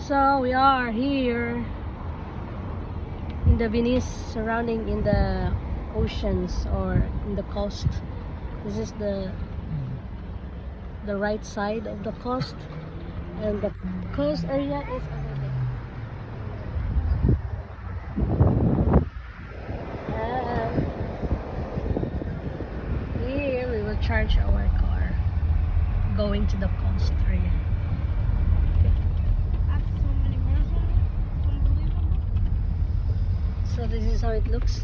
So we are here in the Venice, surrounding in the oceans or in the coast. This is the right side of the coast, and the coast area is over there. And here we will charge our car going to the coast area. So this is how it looks.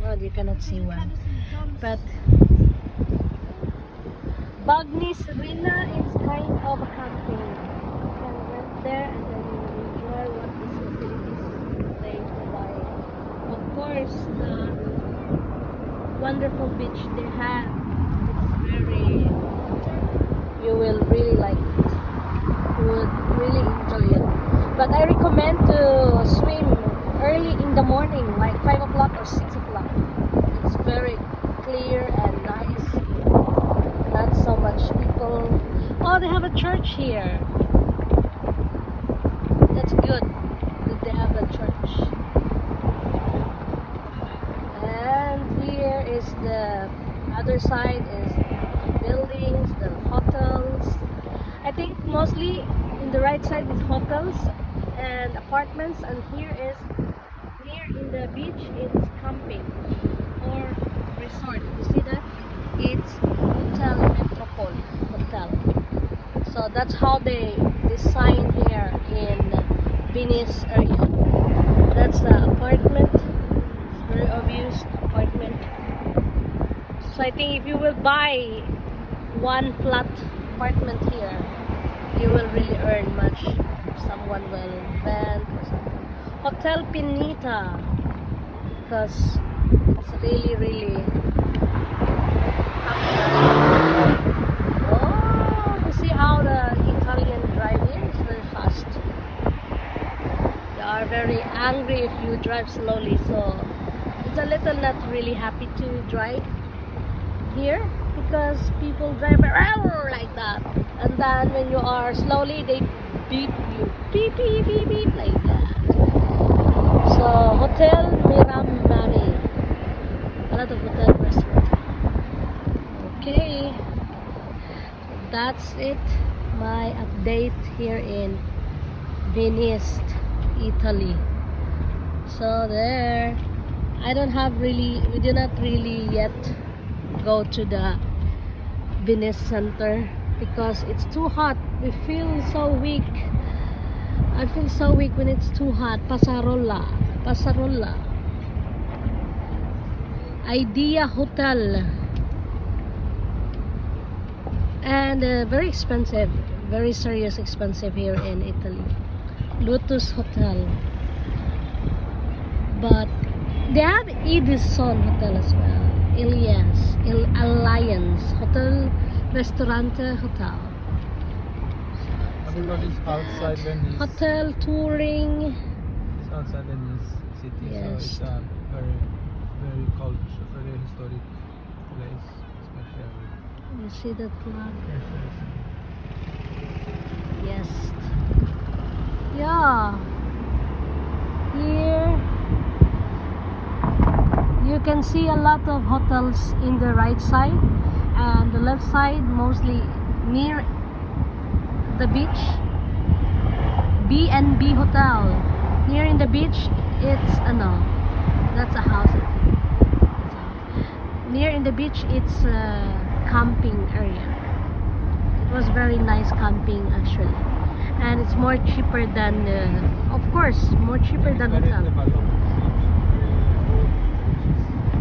Well, you cannot see well, but Bagnis Arena is kind of a camping. You can rent there and then you will enjoy what these facilities they provide. Of course, the wonderful beach they have, it's you will really like it. You would really enjoy it. But I recommend to swim early in the morning, like 5 o'clock or 6 o'clock. It's very clear and nice. Not so much people. Oh, they have a church here. That's good that they have a church. And here is the other side is buildings, the hotels. I think mostly in the right side is hotels and apartments, and here is near in the beach it's camping or resort. You see that? It's Hotel Metropole Hotel. So that's how they design here in Venice area. That's the apartment. It's very obvious apartment. So I think if you will buy one flat apartment here, you will really earn much. Someone will rent or something. Hotel Pinita, because it's really oh, you see how the Italian drive here is very fast. They are very angry if you drive slowly, so it's a little not really happy to drive here because people drive around like that, and then when you are slowly they beep you, beep beep beep beep like that. So Hotel Miramare, a lot of hotel restaurant. Okay, that's it, my update here in Venice, Italy. So there, we do not really yet go to the Venice Center because it's too hot. We feel so weak. I feel so weak when it's too hot. Passarola Idea Hotel, and very expensive, very serious expensive here in Italy. Lotus Hotel, but they have Edison Hotel as well. Alliance Hotel, Restaurante Hotel. Because it's outside Venice. Hotel touring. It's outside Venice city, Yes. so it's a very culture, very historic place, especially. You see that flag? Yes. Yeah. Here you can see a lot of hotels in the right side, and the left side mostly near the beach. B&B Hotel. Near in the beach, it's that's a house. Near in the beach, it's a camping area. It was very nice camping actually, and it's more cheaper than, of course, more cheaper than hotel.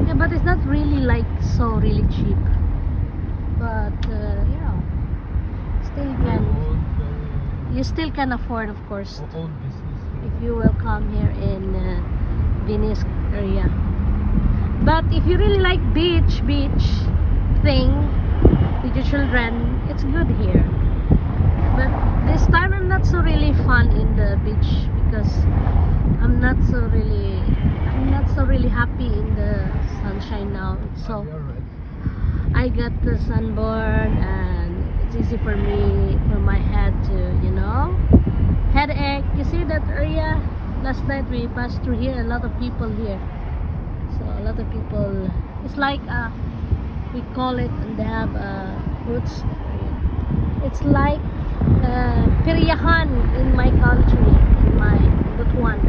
Yeah, but it's not really like so really cheap. But you still can afford, of course, Old business. if you will come here in Venice area. But if you really like beach thing with your children, it's good here. But this time I'm not so really fun in the beach because I'm not so really happy in the sunshine now. So I got the sunburn, and it's easy for my head to, headache. You see that area? Last night we passed through here. A lot of people here. So a lot of people. It's like we call it, and they have roots. It's like Piryahan in my country, in my Butuan.